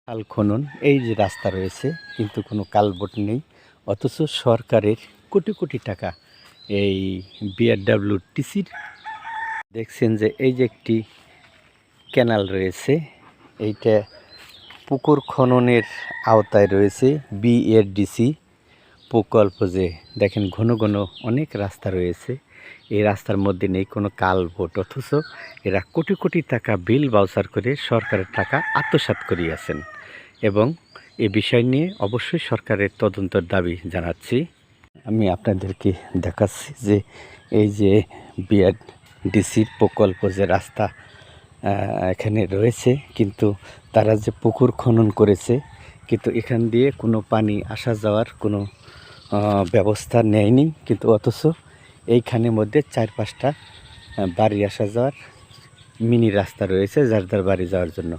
খাল খনন এই যে রাস্তা রয়েছে কিন্তু কোনো কালভার্ট নেই, অথচ সরকারের কোটি কোটি টাকা এই বিআরডব্লিউটিসির দেখছেন যে এই যে একটি ক্যানাল রয়েছে, এইটা পুকুর খননের আওতায় রয়েছে বিএডিসি প্রকল্প। যে দেখেন ঘন ঘন অনেক রাস্তা রয়েছে, এই রাস্তার মধ্যে নেই কোনো কালভার্ট, অথচ এরা কোটি কোটি টাকা বিল বাউচার করে সরকারের টাকা আত্মসাৎ করিয়াছেন। এবং এ বিষয় নিয়ে অবশ্যই সরকারের তদন্তের দাবি জানাচ্ছি। আমি আপনাদেরকে দেখাচ্ছি যে এই যে বিআরডিসির প্রকল্প যে রাস্তা এখানে রয়েছে, কিন্তু তারা যে পুকুর খনন করেছে, কিন্তু এখান দিয়ে কোনো পানি আসা যাওয়ার কোনো ব্যবস্থা নেয়নি, কিন্তু অথচ এইখানের মধ্যে 4-5টা বাড়ি আসা যাওয়ার মিনি রাস্তা রয়েছে যার যার বাড়ি যাওয়ার জন্য,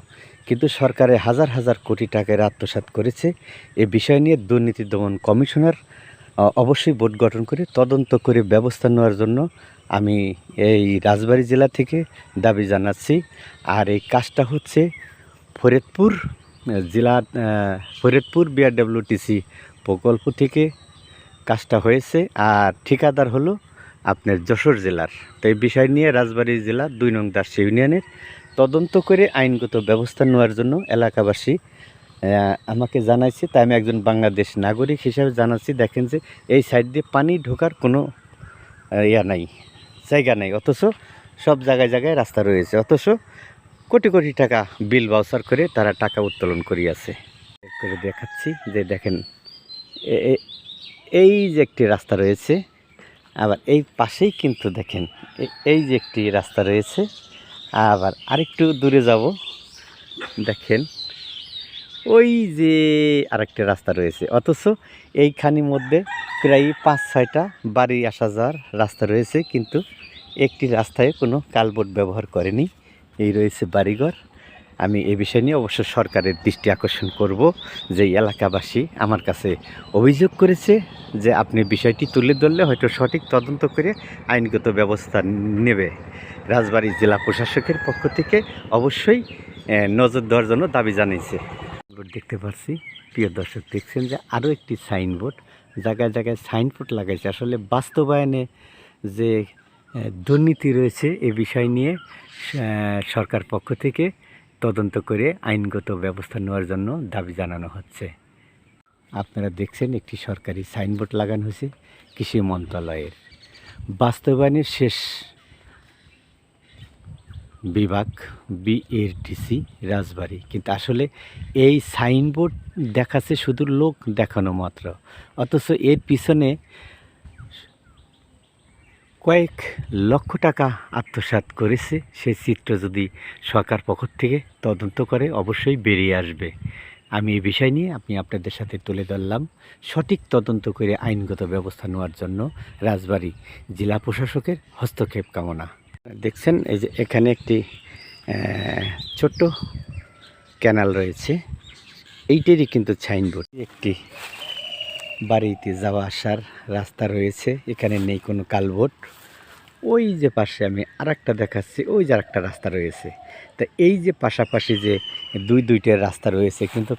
কিন্তু সরকারে হাজার হাজার কোটি টাকার আত্মসাৎ করেছে। এ বিষয় নিয়ে দুর্নীতি দমন কমিশনার অবশ্যই বোর্ড গঠন করে তদন্ত করে ব্যবস্থা নেওয়ার জন্য আমি এই রাজবাড়ী জেলা থেকে দাবি জানাচ্ছি। আর এই কাজটা হচ্ছে ফরিদপুর জেলা ফরিদপুর বিআরডব্লিউটিসি প্রকল্প থেকে কাজটা হয়েছে, আর ঠিকাদার হলো আপনার যশোর জেলার। তো এই বিষয় নিয়ে রাজবাড়ী জেলা 2 নং দাসী ইউনিয়নের তদন্ত করে আইনগত ব্যবস্থা নেওয়ার জন্য এলাকাবাসী আমাকে জানাইছে। তাই আমি একজন বাংলাদেশ নাগরিক হিসাবে জানাচ্ছি। দেখেন যে এই সাইড দিয়ে পানি ঢোকার কোনো নাই, জায়গা নাই, অথচ সব জায়গায় জায়গায় রাস্তা রয়েছে, অথচ কোটি কোটি টাকা বিল বাউচার করে তারা টাকা উত্তোলন করিয়াছে। করে দেখাচ্ছি যে দেখেন এই যে একটি রাস্তা রয়েছে, আবার এই পাশেই কিন্তু দেখেন এই যে একটি রাস্তা রয়েছে, আবার আরেকটু দূরে যাব দেখেন ওই যে আরেকটা রাস্তা রয়েছে, অথচ এইখানের মধ্যে প্রায় 5-6টা বাড়ি আসা যাওয়ার রাস্তা রয়েছে, কিন্তু একটি রাস্তায় কোনো কালভার্ট ব্যবহার করেনি, এই রয়েছে বাড়িঘর। আমি এই বিষয় নিয়ে অবশ্য সরকারের দৃষ্টি আকর্ষণ করব যে এলাকাবাসী আমার কাছে অভিযোগ করেছে যে আপনি বিষয়টি তুলে ধরলে হয়তো সঠিক তদন্ত করে আইনগত ব্যবস্থা নেবে। রাজবাড়ী জেলা প্রশাসকের পক্ষ থেকে অবশ্যই নজর দেওয়ার জন্য দাবি জানিয়েছে। দেখতে পাচ্ছি প্রিয় দর্শক, দেখছেন যে আরও একটি সাইনবোর্ড, জায়গায় জায়গায় সাইনবোর্ড লাগাইছে। আসলে বাস্তবায়নে যে দুর্নীতি রয়েছে এ বিষয় নিয়ে সরকার পক্ষ থেকে তদন্ত করে আইনগত ব্যবস্থা নেওয়ার জন্য দাবি জানানো হচ্ছে। আপনারা দেখছেন একটি সরকারি সাইনবোর্ড লাগানো হয়েছে কৃষি মন্ত্রণালয়ের। বাস্তবায়নের শেষ বিভাগ বিএডিসি রাজবাড়ী, কিন্তু আসলে এই সাইনবোর্ড দেখাচ্ছে শুধু লোক দেখানো মাত্র, অথচ এর পিছনে কয়েক লক্ষ টাকা আত্মসাৎ করেছে। সেই চিত্র যদি সরকার পক্ষ থেকে তদন্ত করে অবশ্যই বেরিয়ে আসবে। আমি এই বিষয় নিয়ে আপনাদের সাথে তুলে ধরলাম। সঠিক তদন্ত করে আইনগত ব্যবস্থা নেওয়ার জন্য রাজবাড়ী জেলা প্রশাসকের হস্তক্ষেপ কামনা। দেখছেন এই যে এখানে একটি ছোট্ট ক্যানাল রয়েছে, এইটারই কিন্তু সাইনবোর্ড। একটি বাড়িতে যাওয়া আসার রাস্তা রয়েছে, এখানে নেই কোনো কালভার্ট। ওই যে পাশে আমি আরেকটা দেখাচ্ছি, ওই যে আরেকটা রাস্তা রয়েছে। তা এই যে পাশাপাশি যে দুইটা রাস্তা রয়েছে, কিন্তু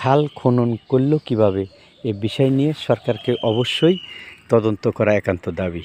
খাল খনন করলো কিভাবে, এ বিষয় নিয়ে সরকারকে অবশ্যই তদন্ত করা একান্ত দাবি।